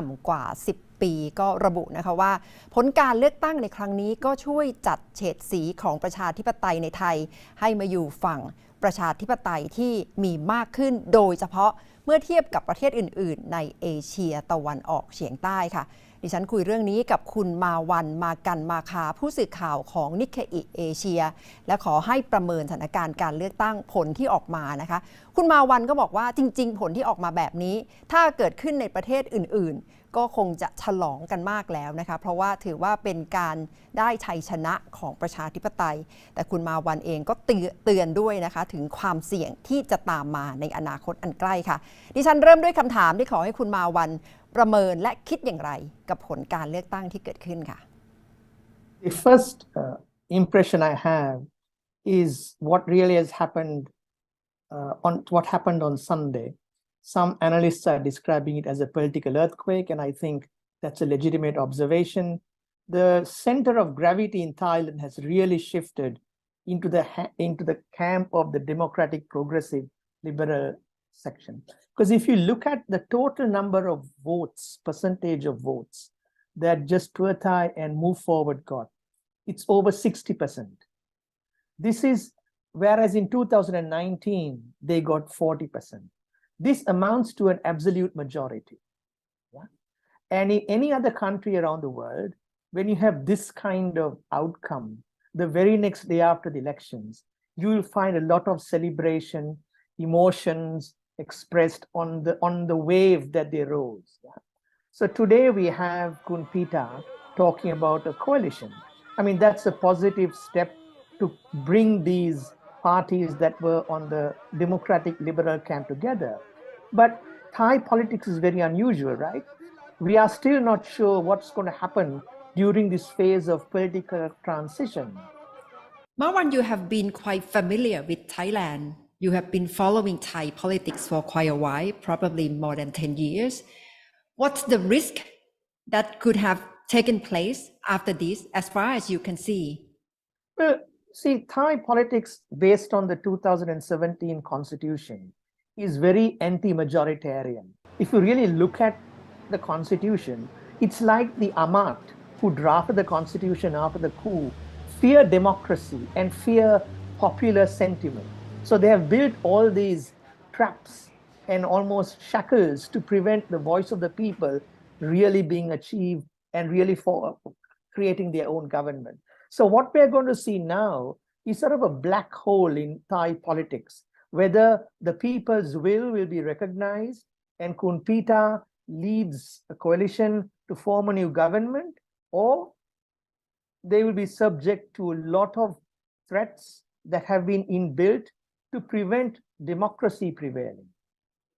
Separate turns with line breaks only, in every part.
ต่ำกว่า 10 ปีก็ระบุนะคะว่าผลการเลือกตั้งในครั้งนี้ก็ช่วยจัดเฉดสีของประชาธิปไตยในไทยให้มาอยู่ฝั่งประชาธิปไตยที่มีมากขึ้นโดยเฉพาะเมื่อเทียบกับประเทศอื่นๆในเอเชียตะวันออกเฉียงใต้ค่ะดิฉันคุยเรื่องนี้กับคุณมาวันมากันมาคาผู้สื่อข่าวของนิเคอิเอเชียและขอให้ประเมินสถานการณ์การเลือกตั้งผลที่ออกมานะคะคุณมาวันก็บอกว่าจริงๆผลที่ออกมาแบบนี้ถ้าเกิดขึ้นในประเทศอื่นๆก็คงจะฉลองกันมากแล้วนะคะเพราะว่าถือว่าเป็นการได้ชัยชนะของประชาธิปไตยแต่คุณมาวันเองก็เตือนด้วยนะคะถึงความเสี่ยงที่จะตามมาในอนาคตอันใกล้ค่ะดิฉันเริ่มด้วยคำถามที่ขอให้คุณมาวันประเมินและคิดอย่างไรกับผลการเลือกตั้งที่เกิดขึ้นค่ะ
The first impression I have is what really has happened on what happened on Sunday. Some analysts are describing it as a political earthquake, and I think that's a legitimate observation. The center of gravity in Thailand has really shifted into the camp of the democratic, progressive, liberal section. Because if you look at the total number of votes, percentage of votes that just Tua Thai and Move Forward got, it's over 60%. This is, whereas in 2019, they got 40%. This amounts to an absolute majority. Yeah? And in any other country around the world, when you have this kind of outcome, the very next day after the elections, you will find a lot of celebration, emotions expressed on the wave that they rose. Yeah? So today we have Kunpita talking about a coalition. I mean, that's a positive step to bring these parties that were on the democratic liberal camp together. But Thai politics is very unusual, right? We are still not sure what's going to happen during this phase of political transition.
Marwan, you have been quite familiar with Thailand. You have been following Thai politics for quite a while, probably more than 10 years. What's the risk that could have taken place after this, as far as you can see?
Well, see, Thai politics based on the 2017 constitution is very anti-majoritarian. If you really look at the constitution, it's like the Amat who drafted the constitution after the coup fear democracy and fear popular sentiment. So they have built all these traps and almost shackles to prevent the voice of the people really being achieved and really for creating their own government. So what we're going to see now is sort of a black hole in Thai politics, whether the people's will be recognized and Kunpita leads a coalition to form a new government, or they will be subject to a lot of threats that have been inbuilt to prevent democracy prevailing.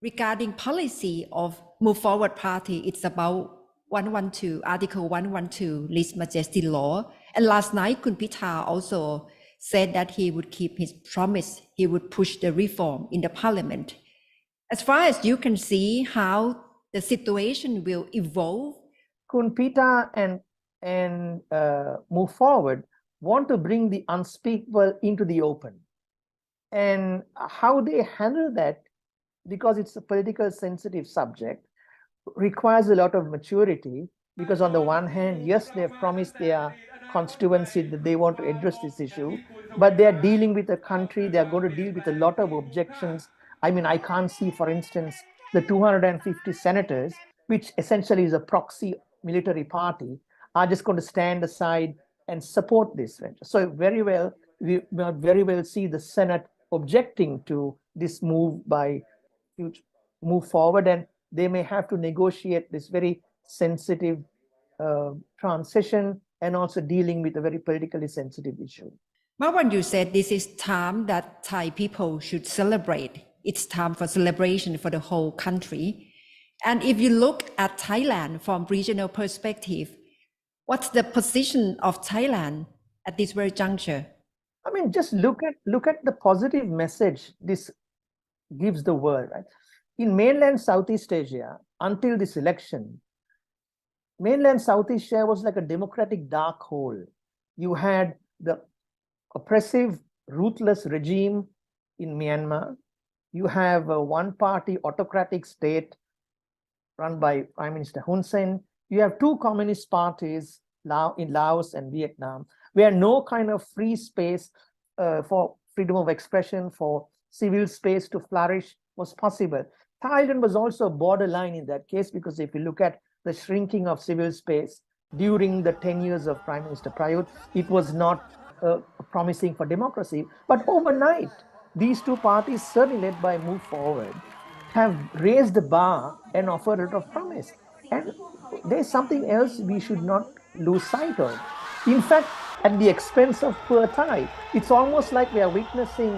Regarding policy of Move Forward Party, it's about 112, Article 112, Least Majesty Law. And last night, Kunpita also said that he would keep his promise. He would push the reform in the parliament. As far as you can see how the situation will evolve,
Kunpita and Move Forward want to bring the unspeakable into the open. And how they handle that, because it's a political sensitive subject, requires a lot of maturity, because on the one hand, yes, they have promised their constituency that they want to address this issue, but they are dealing with a country, they are going to deal with a lot of objections. I mean, I can't see, for instance, the 250 senators, which essentially is a proxy military party, are just going to stand aside and support this venture. So we very well see the Senate objecting to this move by Move Forward, and they may have to negotiate this very sensitive transition and also dealing with a very politically sensitive issue.
Marwan, you said this is time that Thai people should celebrate. It's time for celebration for the whole country. And if you look at Thailand from regional perspective, what's the position of Thailand at this very juncture?
I mean, just look at the positive message this gives the world, right? In mainland Southeast Asia, until this election, mainland Southeast Asia was like a democratic dark hole. You had the oppressive, ruthless regime in Myanmar. You have a one-party autocratic state run by Prime Minister Hun Sen. You have two communist parties in Laos and Vietnam, where no kind of free space for freedom of expression, for civil space to flourish was possible. Thailand was also borderline in that case, because if you look at the shrinking of civil space during the 10 years of Prime Minister Prayut, it was not promising for democracy. But overnight, these two parties, certainly led by Move Forward, have raised the bar and offered a lot of promise. And there's something else we should not lose sight of. In fact, at the expense of poor Thai, it's almost like we are witnessing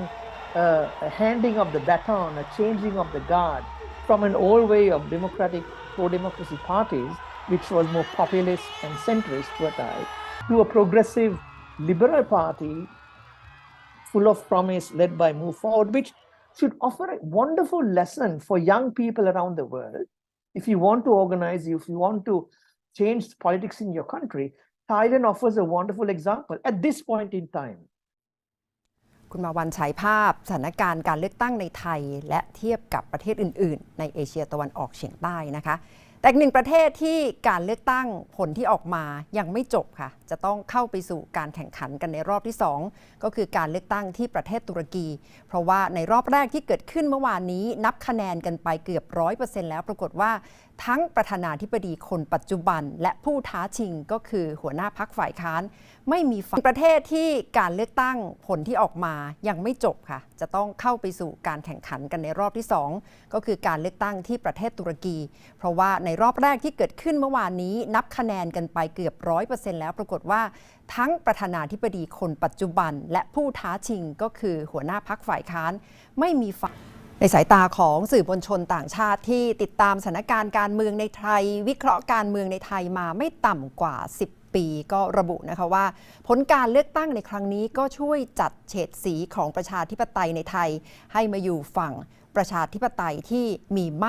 a handing of the baton, a changing of the guard from an old way of democratic, pro-democracy parties, which was more populist and centrist, poor Thai, to a progressive liberal party full of promise led by Move Forward, which should offer a wonderful lesson for young people around the world. If you want to organize, if you want to change politics in your country, Thailand offers a wonderful example at this point in time.
คุณมาวันฉายภาพสถานการณ์การเลือกตั้งในไทยและเทียบกับประเทศอื่นๆในเอเชียตะวันออกเฉียงใต้นะคะแต่อีกหนึ่งประเทศที่การเลือกตั้งผลที่ออกมายังไม่จบค่ะจะต้องเข้าไปสู่การแข่งขันกันในรอบที่2ก็คือการเลือกตั้งที่ประเทศตุรกีเพราะว่าในรอบแรกที่เกิดขึ้นเมื่อวานนี้นับคะแนนกันไปเกือบ 100% แล้วปรากฏว่าทั้งประธานาธิบดีคนปัจจุบันและผู้ท้าชิงก็คือหัวหน้าพรรคฝ่ายค้านไม่มีฝั่งประเทศที่การเลือกตั้งผลที่ออกมายังไม่จบค่ะจะต้องเข้าไปสู่การแข่งขันกันในรอบที่2ก็คือการเลือกตั้งที่ประเทศตุรกีเพราะว่าในรอบแรกที่เกิดขึ้นเมื่อวานนี้นับคะแนนกันไปเกือบ 100% แล้วปรากฏว่าทั้งประธานาธิบดีคนปัจจุบันและผู้ท้าชิงก็คือหัวหน้าพรรคฝ่ายค้านไม่มีฝั่งในสายตาของสื่อมวลชนต่างชาติที่ติดตามสถานการณ์การเมืองในไทยวิเคราะห์การเมืองในไทยมาไม่ต่ำกว่า10 ปีก็ระบุนะคะว่าผลการเลือกตั้งในครั้งนี้ก็ช่วยจัดเฉดสีของประชาธิปไตยในไทยให้มาอยู่ฝั่งประชาธิปไตยที่มีมาก